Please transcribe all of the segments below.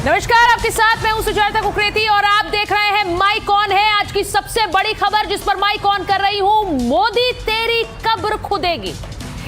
नमस्कार, आपके साथ मैं हूं सुजाता कुकरेती और आप देख रहे हैं माइक ऑन है। आज की सबसे बड़ी खबर जिस पर माइक ऑन कर रही हूं, मोदी तेरी कब्र खुदेगी।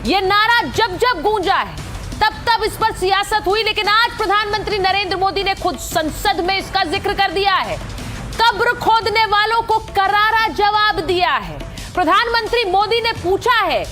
ये नारा जब जब गूंजा है तब तब इस पर सियासत हुई, लेकिन आज प्रधानमंत्री नरेंद्र मोदी ने खुद संसद में इसका जिक्र कर दिया है। कब्र खोदने वालों को करारा जवाब दिया है। प्रधानमंत्री मोदी ने पूछा है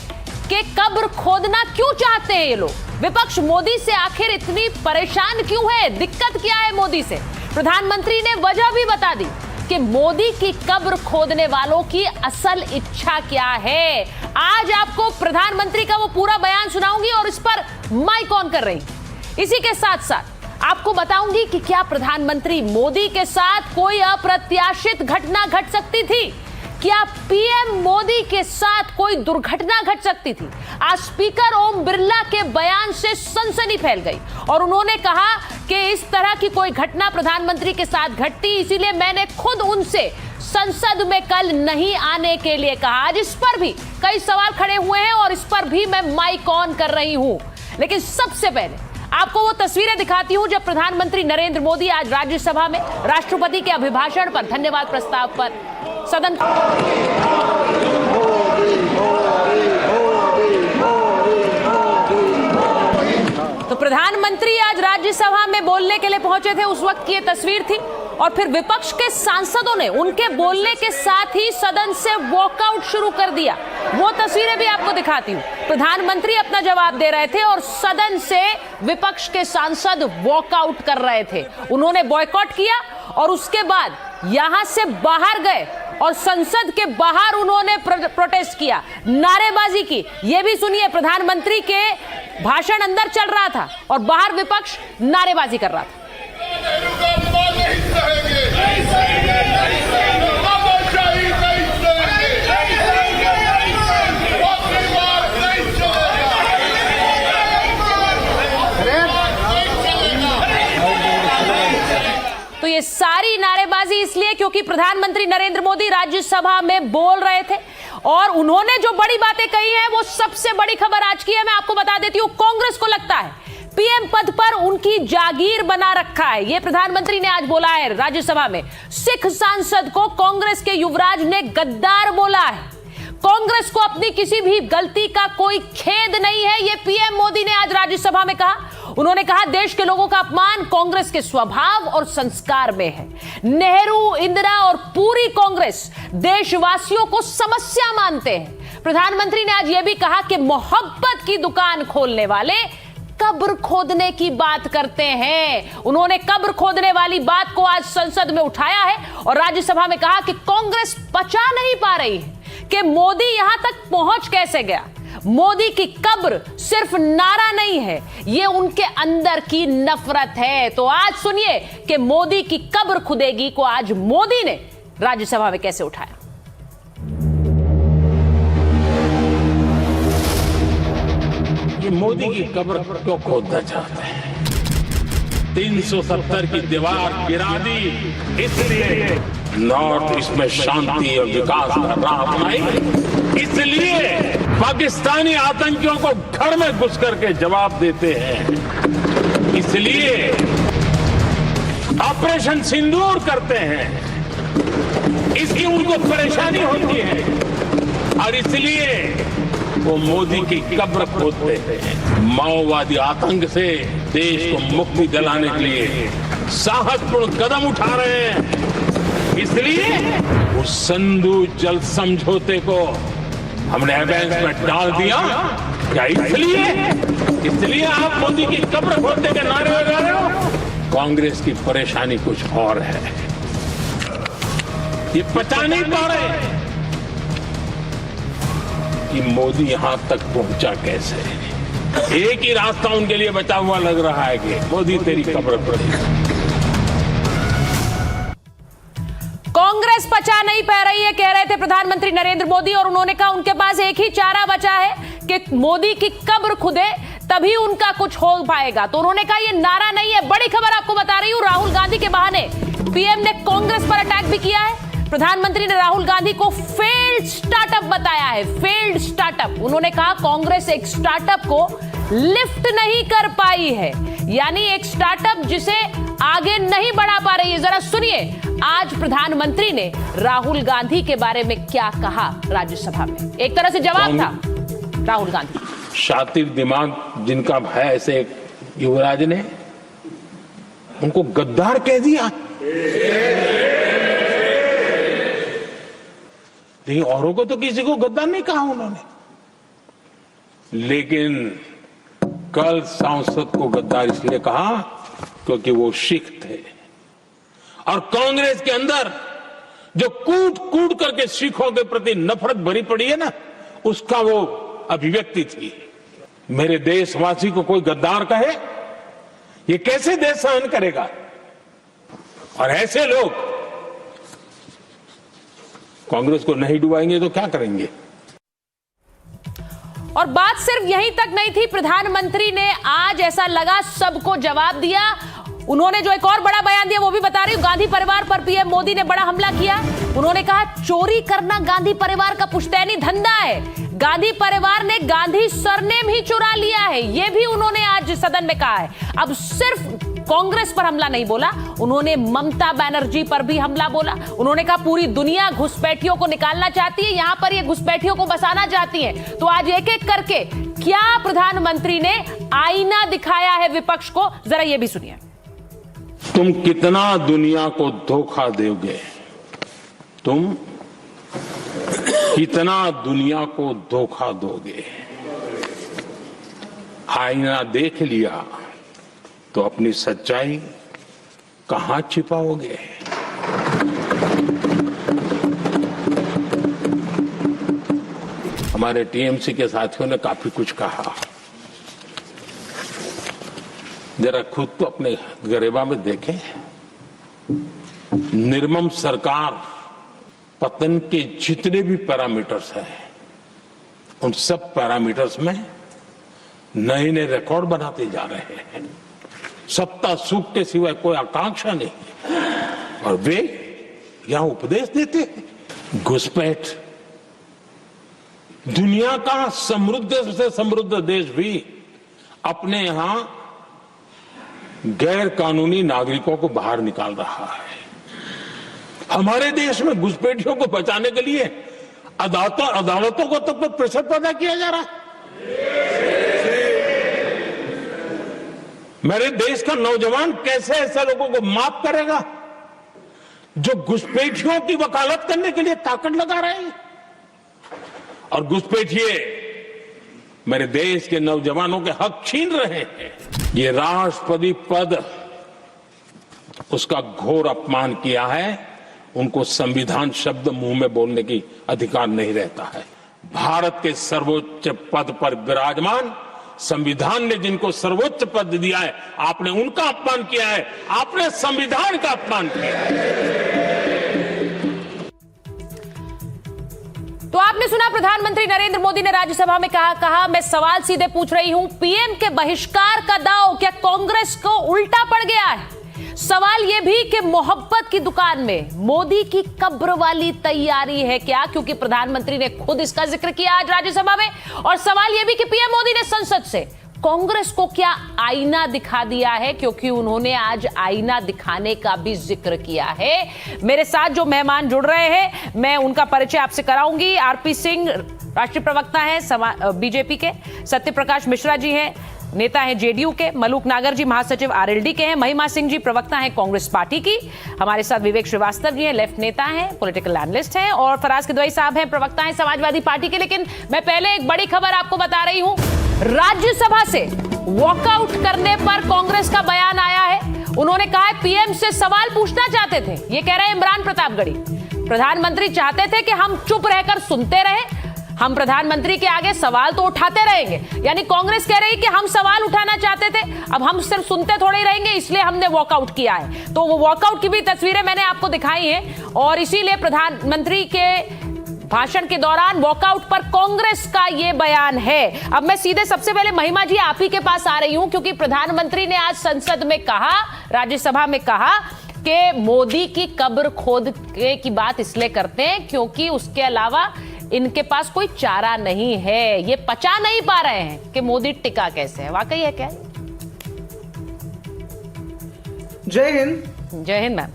कि कब्र खोदना क्यों चाहते हैं ये लोग। विपक्ष मोदी से आखिर इतनी परेशान क्यों है, दिक्कत क्या है मोदी से। प्रधानमंत्री ने वजह भी बता दी कि मोदी की कब्र खोदने वालों की असल इच्छा क्या है। आज आपको प्रधानमंत्री का वो पूरा बयान सुनाऊंगी और इस पर माइक ऑन कर रही। इसी के साथ साथ आपको बताऊंगी कि क्या प्रधानमंत्री मोदी के साथ कोई अप्रत्याशित घटना घट सकती थी, क्या पीएम मोदी के साथ कोई दुर्घटना घट सकती थी। आज स्पीकर ओम बिरला के बयान से सनसनी फैल गई और उन्होंने कहा कि इस तरह की कोई घटना प्रधानमंत्री के साथ घटती, इसीलिए मैंने खुद उनसे संसद में कल नहीं आने के लिए कहा। आज इस पर भी कई सवाल खड़े हुए हैं और इस पर भी मैं माइक ऑन कर रही हूं। लेकिन सबसे पहले आपको वो तस्वीरें दिखाती हूं जब प्रधानमंत्री नरेंद्र मोदी आज राज्यसभा में राष्ट्रपति के अभिभाषण पर धन्यवाद प्रस्ताव पर सदन तो प्रधानमंत्री आज राज्यसभा में बोलने के लिए पहुंचे थे। उस वक्त की ये तस्वीर थी और फिर विपक्ष के सांसदों ने उनके बोलने के साथ ही सदन से वॉकआउट शुरू कर दिया। वो तस्वीरें भी आपको दिखाती हूं। प्रधानमंत्री अपना जवाब दे रहे थे और सदन से विपक्ष के सांसद वॉकआउट कर रहे थे। उन्होंने बॉयकॉट किया और उसके बाद यहां से बाहर गए और संसद के बाहर उन्होंने प्रोटेस्ट किया, नारेबाजी की। यह भी सुनिए, प्रधानमंत्री के भाषण अंदर चल रहा था और बाहर विपक्ष नारेबाजी कर रहा था। तो ये सारी नारेबाजी इसलिए क्योंकि प्रधानमंत्री नरेंद्र मोदी राज्यसभा में बोल रहे थे और उन्होंने जो बड़ी बातें कही है वो सबसे बड़ी खबर आज की है। मैं आपको बता देती हूं, कांग्रेस को लगता है पीएम पद पर उनकी जागीर बना रखा है। ये प्रधानमंत्री ने आज बोला है राज्यसभा में। सिख सांसद को कांग्रेस के युवराज ने गद्दार बोला है। कांग्रेस को अपनी किसी भी गलती का कोई खेद नहीं है, ये पीएम मोदी ने आज राज्यसभा में कहा। उन्होंने कहा देश के लोगों का अपमान कांग्रेस के स्वभाव और संस्कार में है। नेहरू, इंदिरा और पूरी कांग्रेस देशवासियों को समस्या मानते हैं। प्रधानमंत्री ने आज यह भी कहा कि मोहब्बत की दुकान खोलने वाले कब्र खोदने की बात करते हैं। उन्होंने कब्र खोदने वाली बात को आज संसद में उठाया है और राज्यसभा में कहा कि कांग्रेस पचा नहीं पा रही है कि मोदी यहां तक पहुंच कैसे गया। मोदी की कब्र सिर्फ नारा नहीं है, ये उनके अंदर की नफरत है। तो आज सुनिए कि मोदी की कब्र खुदेगी को आज मोदी ने राज्यसभा में कैसे उठाया। ये मोदी की कब्र क्यों खोदना चाहते हैं? 370 की दीवार गिरा दी इसलिए, नॉर्थ ईस्ट में शांति और विकास का राह बनाई इसलिए, पाकिस्तानी आतंकियों को घर में घुस करके जवाब देते हैं इसलिए, ऑपरेशन सिंदूर करते हैं इसकी उनको परेशानी होती है और इसलिए वो मोदी की कब्र खोदते हैं। माओवादी आतंक से देश को मुक्ति दिलाने के लिए साहसपूर्ण कदम उठा रहे हैं। इसलिए उस संधु जल समझौते को हमने एवेंस में डाल दिया। क्या इसलिए आप मोदी की कब्र खोदने के नारे लगा रहे हो? कांग्रेस की परेशानी कुछ और है, ये पचा नहीं पा रहे कि मोदी यहां तक पहुंचा कैसे। एक ही रास्ता उनके लिए बचा हुआ लग रहा है कि मोदी तेरी कब्र खोदेगी। कांग्रेस पचा नहीं पा रही है, कह रहे थे प्रधानमंत्री नरेंद्र मोदी, और उन्होंने कहा उनके पास एक ही चारा बचा है कि मोदी की कब्र खुदे, तभी उनका कुछ हो पाएगा। तो उन्होंने कहा यह नारा नहीं है। बड़ी खबर आपको बता रही हूं, राहुल गांधी के बहाने पीएम ने कांग्रेस पर अटैक भी किया है। प्रधानमंत्री ने राहुल गांधी को फेल्ड स्टार्टअप बताया है। फेल्ड स्टार्टअप, उन्होंने कहा कांग्रेस एक स्टार्टअप को लिफ्ट नहीं कर पाई है, यानी एक स्टार्टअप जिसे आगे नहीं बढ़ा पा रही है। जरा सुनिए आज प्रधानमंत्री ने राहुल गांधी के बारे में क्या कहा राज्यसभा में। एक तरह से जवाब था राहुल गांधी। शातिर दिमाग जिनका है, ऐसे युवराज ने उनको गद्दार कह दिया। लेकिन औरों को तो किसी को गद्दार नहीं कहा उन्होंने, लेकिन कल सांसद को गद्दार इसलिए कहा क्योंकि वो सिख थे और कांग्रेस के अंदर जो कूट कूट करके सिखों के प्रति नफरत भरी पड़ी है ना, उसका वो अभिव्यक्ति थी। मेरे देशवासी को कोई गद्दार कहे, ये कैसे देश सहन करेगा? और ऐसे लोग कांग्रेस को नहीं डुबाएंगे तो क्या करेंगे? और बात सिर्फ यहीं तक नहीं थी, प्रधानमंत्री ने आज ऐसा लगा सबको जवाब दिया। उन्होंने जो एक और बड़ा बयान दिया वो भी बता रही हूं। गांधी परिवार पर पीएम मोदी ने बड़ा हमला किया। उन्होंने कहा चोरी करना गांधी परिवार का पुश्तैनी धंधा है। गांधी परिवार ने गांधी सरनेम ही चुरा लिया है, यह भी उन्होंने आज सदन में कहा है। अब सिर्फ कांग्रेस पर हमला नहीं बोला, उन्होंने ममता बनर्जी पर भी हमला बोला। उन्होंने कहा पूरी दुनिया घुसपैठियों को निकालना चाहती है, यहां पर ये घुसपैठियों को बसाना चाहती है। तो आज एक एक करके क्या प्रधानमंत्री ने आईना दिखाया है विपक्ष को, जरा ये भी सुनिए। तुम कितना दुनिया को धोखा दोगे, तुम कितना दुनिया को धोखा दोगे। आईना देख लिया तो अपनी सच्चाई कहां छिपाओगे? हमारे टीएमसी के साथियों ने काफी कुछ कहा। जरा खुद तो अपने गरेबा में देखें। निर्मम सरकार पतन के जितने भी पैरामीटर्स हैं, उन सब पैरामीटर्स में नए नए रिकॉर्ड बनाते जा रहे हैं। सत्ता सुख के सिवाय कोई आकांक्षा नहीं, और वे यहां उपदेश देते हैं। घुसपैठ दुनिया का समृद्ध से समृद्ध देश भी अपने यहां गैर कानूनी नागरिकों को बाहर निकाल रहा है। हमारे देश में घुसपैठियों को बचाने के लिए अदालतों को तक पर प्रेशर पैदा किया जा रहा है। मेरे देश का नौजवान कैसे ऐसे लोगों को माफ करेगा जो घुसपैठियों की वकालत करने के लिए ताकत लगा रहे हैं? और घुसपैठिए मेरे देश के नौजवानों के हक छीन रहे हैं। ये राष्ट्रपति पद, उसका घोर अपमान किया है। उनको संविधान शब्द मुंह में बोलने की अधिकार नहीं रहता है। भारत के सर्वोच्च पद पर विराजमान संविधान ने जिनको सर्वोच्च पद दिया है, आपने उनका अपमान किया है, आपने संविधान का अपमान किया है। तो आपने सुना प्रधानमंत्री नरेंद्र मोदी ने राज्यसभा में कहा मैं सवाल सीधे पूछ रही हूं, पीएम के बहिष्कार का दांव क्या कांग्रेस को उल्टा पड़ गया है? सवाल यह भी कि मोहब्बत की दुकान में मोदी की कब्र वाली तैयारी है क्या? क्योंकि प्रधानमंत्री ने खुद इसका जिक्र किया आज राज्यसभा में। और सवाल यह भी कि पीएम मोदी ने संसद से कांग्रेस को क्या आईना दिखा दिया है? क्योंकि उन्होंने आज आईना दिखाने का भी जिक्र किया है। मेरे साथ जो मेहमान जुड़ रहे हैं मैं उनका परिचय आपसे कराऊंगी। आरपी सिंह राष्ट्रीय प्रवक्ता हैं बीजेपी के, सत्य प्रकाश मिश्रा जी हैं, नेता हैं जेडीयू के, मलूक नागर जी महासचिव आरएलडी के हैं, महिमा सिंह जी प्रवक्ता हैं कांग्रेस पार्टी की, हमारे साथ विवेक श्रीवास्तव जी हैं, लेफ्ट नेता हैं, पॉलिटिकल एनालिस्ट हैं, और फराज किदवई साहब हैं, प्रवक्ता हैं समाजवादी पार्टी के। लेकिन मैं पहले एक बड़ी खबर आपको बता रही हूं। राज्यसभा से वॉकआउट करने पर कांग्रेस का बयान आया है। उन्होंने कहा है पीएम से सवाल पूछना चाहते थे, ये कह रहे हैं इमरान प्रतापगढ़ी। प्रधानमंत्री चाहते थे कि हम चुप रहकर सुनते रहे, हम प्रधानमंत्री के आगे सवाल तो उठाते रहेंगे। यानी कांग्रेस कह रही कि हम सवाल उठाना चाहते थे, अब हम सिर्फ सुनते थोड़े ही रहेंगे, इसलिए हमने वॉकआउट किया है। तो वो वॉकआउट की भी तस्वीरें मैंने आपको दिखाई हैं, और इसीलिए प्रधानमंत्री के भाषण के दौरान वॉकआउट पर कांग्रेस का यह बयान है। अब मैं सीधे सबसे पहले महिमा जी आप ही के पास आ रही हूं, क्योंकि प्रधानमंत्री ने आज संसद में कहा, राज्यसभा में कहा कि मोदी की कब्र खोदने की बात इसलिए करते हैं क्योंकि उसके अलावा इनके पास कोई चारा नहीं है। ये पचा नहीं पा रहे हैं कि मोदी टिका कैसे है। वाकई है क्या? जय हिंद। जय हिंद मैम।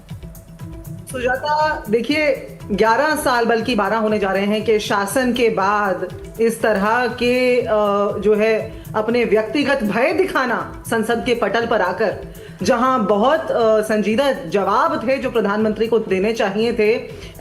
सुजाता, देखिए 11 साल बल्कि 12 होने जा रहे हैं कि शासन के बाद इस तरह के जो है अपने व्यक्तिगत भय दिखाना संसद के पटल पर आकर, जहां बहुत संजीदा जवाब थे जो प्रधानमंत्री को देने चाहिए थे,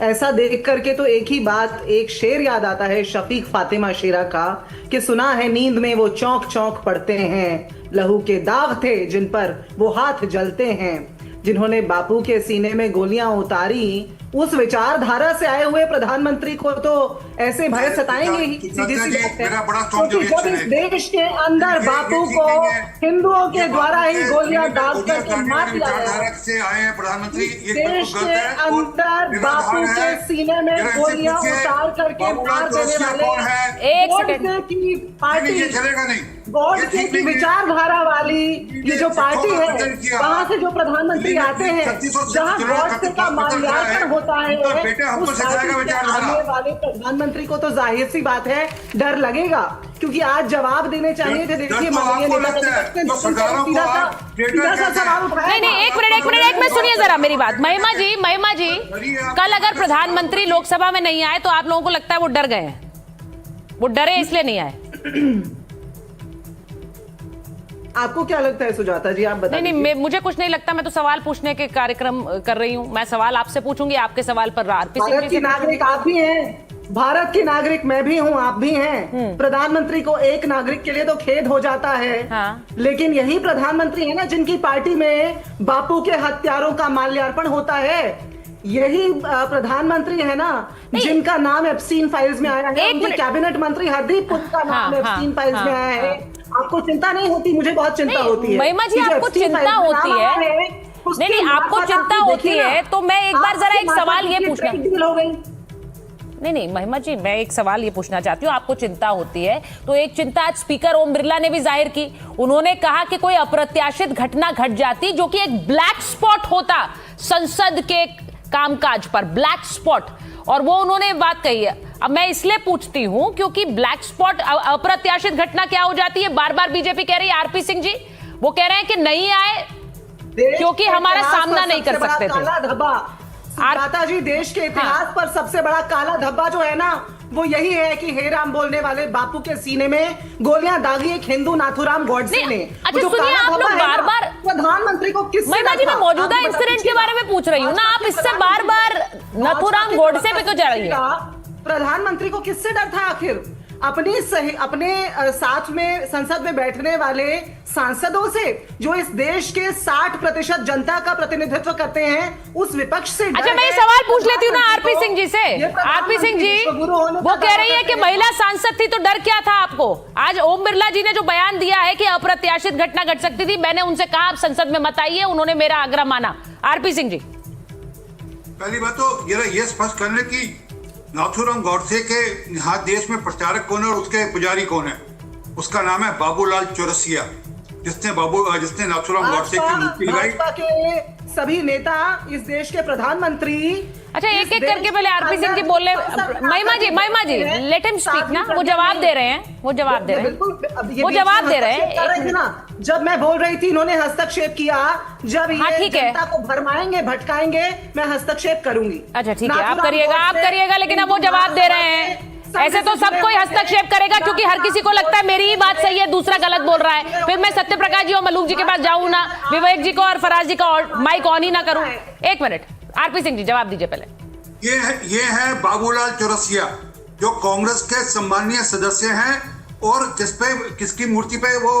ऐसा देख करके तो एक ही बात, एक शेर याद आता है शफीक फातिमा शेरा का कि सुना है नींद में वो चौंक चौंक पड़ते हैं, लहू के दाग थे जिन पर वो हाथ जलते हैं। जिन्होंने बापू के सीने में गोलियां उतारी, उस विचारधारा से आए हुए प्रधानमंत्री को तो ऐसे भय सताएंगे ही। सीधी सी बात है, क्योंकि जब इस देश के अंदर बापू को हिंदुओं के द्वारा ही गोलियां दाग करके मार दिया गया, से आए हैं प्रधानमंत्री, देश के अंदर बापू के सीने में गोलियां उतार करके मार देने वाले एक सेकंड की पार्टी, चलेगा नहीं, गॉडसे की विचारधारा वाली ये जो पार्टी है, वहां से जो प्रधानमंत्री आते हैं, जहां गॉडसे का माल्यार्पण होता है, उस पार्टी से आने वाले प्रधानमंत्री को तो जाहिर सी बात है डर लगेगा, क्योंकि आज जवाब देने चाहिए थे। देखिए माननीय नेता नहीं, एक मिनट सुनिए जरा मेरी बात। महिमा जी, कल अगर प्रधानमंत्री लोकसभा में नहीं आए तो आप लोगों को लगता है वो डर गए हैं? वो डरे इसलिए नहीं आए? आपको क्या लगता है सुजाता जी, आप बताइए। नहीं, मुझे कुछ नहीं लगता। मैं तो सवाल पूछने के कार्यक्रम कर रही हूँ। मैं सवाल आपसे पूछूंगी, आपके सवाल पर आरपी सिंह भारत की नागरिक आप भी हैं, भारत की नागरिक मैं भी हूँ, आप भी हैं। प्रधानमंत्री को एक नागरिक के लिए तो खेद हो जाता है, हाँ। लेकिन यही प्रधानमंत्री है ना जिनकी पार्टी में बापू के हत्यारों का माल्यार्पण होता है। यही प्रधानमंत्री है ना जिनका नाम एप्स्टीन फाइल्स में आया है। उनके कैबिनेट मंत्री हरदीप पुरी का नाम एप्स्टीन फाइल्स में आया है। आपको चिंता नहीं होती? मुझे बहुत चिंता होती है। महिमा जी, आपको चिंता होती है? नहीं, आपको चिंता होती है तो मैं एक बार जरा एक सवाल ये पूछना, नहीं महिमा जी, मैं एक सवाल ये पूछना चाहती हूँ। आपको चिंता होती है तो एक चिंता आज स्पीकर ओम बिरला ने भी जाहिर की। उन्होंने कहा कि कोई अप्रत्याशित घटना घट जाती जो कि एक ब्लैक स्पॉट होता संसद के कामकाज पर, ब्लैक स्पॉट, और वो उन्होंने बात कही है। अब मैं इसलिए पूछती हूं क्योंकि ब्लैक स्पॉट, अप्रत्याशित घटना क्या हो जाती है? बार बार बीजेपी कह रही है, आरपी सिंह जी वो कह रहे हैं कि नहीं आए क्योंकि हमारा सामना नहीं कर सकते थे। माता जी, देश के इतिहास पर सबसे बड़ा काला धब्बा जो है ना, वो यही है कि हे राम बोलने वाले बापू के सीने में गोलियां दागी एक हिंदू नाथूराम गॉडसे ने। अच्छा सुनिए, आप लोग बार बार प्रधानमंत्री को किससे महिमा जी, मैं मौजूदा इंसिडेंट के बारे में पूछ रही हूँ ना, आप इससे बार बार नाथूराम गॉडसे पे क्यों जा रही है? प्रधानमंत्री को किससे डर था आखिर? अपने साथ में संसद में बैठने वाले सांसदों से, जो इस देश के 60% जनता का प्रतिनिधित्व करते हैं, उस विपक्ष से। अच्छा, मैं ये सवाल पूछ लेती हूँ ना आरपी सिंह जी से। आरपी सिंह जी, वो कह रही है कि महिला सांसद थी तो डर क्या था आपको? आज ओम बिरला जी ने जो बयान दिया है कि अप्रत्याशित घटना घट सकती थी, मैंने उनसे कहा आप संसद में मत आइए, उन्होंने मेरा आग्रह माना। आरपी सिंह जी, पहली बात तो ये स्पष्ट करने की, नाथूराम गॉडसे के यहाँ देश में प्रचारक कौन है और उसके पुजारी कौन है? उसका नाम है बाबूलाल चौरसिया, जिसने नाथूराम गॉडसे की मूर्ति लगाई। भाजपा के सभी नेता, इस देश के प्रधानमंत्री। अच्छा, एक एक करके पहले आरपी सिंह जी बोल रहे। महिमा जी, लेट हिम स्पीक ना, वो जवाब दे रहे हैं, वो जवाब दे रहे हैं। जब मैं बोल रही थी इन्होंने हस्तक्षेप किया, जब ये जनता को भरमाएंगे भटकाएंगे, मैं हस्तक्षेप करूंगी। अच्छा ठीक है, आप करिएगा, लेकिन अब वो जवाब दे रहे हैं। ऐसे तो सब कोई हस्तक्षेप करेगा क्योंकि हर किसी को लगता है मेरी ही बात सही है, दूसरा गलत बोल रहा है। फिर मैं सत्य प्रकाश जी और मलूक जी के पास जाऊं ना, विवेक जी को और फराज जी का माइक ऑन ही ना करूं। एक मिनट, आरपी सिंह जी जवाब दीजिए पहले। ये है बाबूलाल चौरसिया, जो कांग्रेस के सम्मानीय सदस्य हैं और किसकी मूर्ति पे वो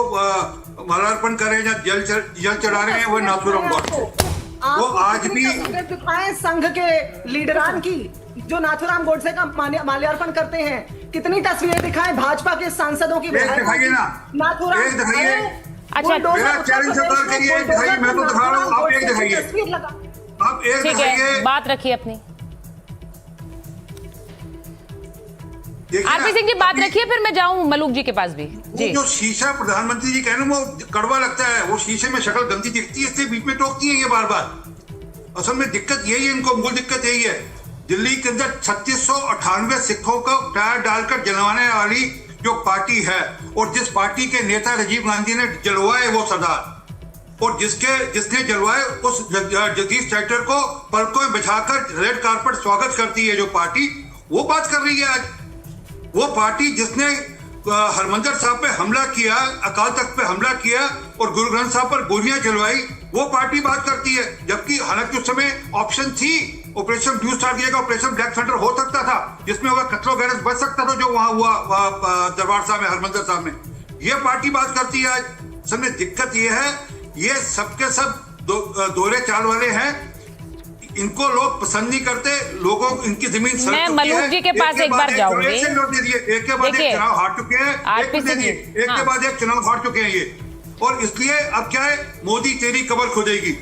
माल्यार्पण कर रहे हैं, जल चढ़ा रहे हैं, वो नाथूराम गॉडसे। वो आज भी दिखाएं संघ के लीडरान की, जो नाथूराम गॉडसे का माल्यार्पण करते हैं। कितनी तस्वीरें दिखाएं भाजपा के सांसदों की? दिखाइए ना, नाथूराम। अच्छा, मेरा चैलेंज स्वीकार करिए, दिखाइए, मैं तो दिखा रहा हूं, आप एक दिखाइए, आप एक दिखाइए। बात रखिए अपनी, आरपी सिंह जी बात रखिए, फिर मैं जाऊं मलूक जी के पास भी जी। जो शीशा प्रधानमंत्री जी कह रहे हैं वो कड़वा लगता है, वो शीशे में शक्ल गंदी दिखती है, इसलिए बीच में टोकती है ये बार बार। असल में दिक्कत यही है, इनको मूल दिक्कत यही है। दिल्ली के अंदर 3698 सिखों का टायर डालकर जलवाने वाली जो पार्टी है, और जिस पार्टी के नेता राजीव गांधी ने जलवाए वो सरदार, और जिसने जलवाए उस जगदीश शेट्टर को पलकों में बिछाकर रेड कारपेट स्वागत करती है जो पार्टी, वो बात कर रही है आज। वो पार्टी जिसने हरमंदिर साहब पे हमला किया, अकाल तख्त पे हमला किया और गुरु ग्रंथ साहब पर गोलियां चलवाई, वो पार्टी बात करती है। जबकि हालांकि उस समय ऑप्शन थी, ऑपरेशन ब्लू स्टार दिया गया, ऑपरेशन ब्लैक थंडर हो सकता था, जिसमें वह कत्लो गैरस बच सकता था जो वहां हुआ दरबार साहब में, हरमंदिर साहब में। ये पार्टी बात करती है आज। सब में दिक्कत ये है, ये सबके सब दोहरे चाल वाले हैं, इनको लोग पसंद नहीं करते, लोगों इनकी जमीन मैं मलूक जी के पास एक बार जाऊंगी। एक के बाद एक चुनाव हार चुके हैं, एक के बाद एक चुनाव हार चुके हैं ये, और इसलिए अब क्या है, मोदी तेरी कब्र खोदेगी।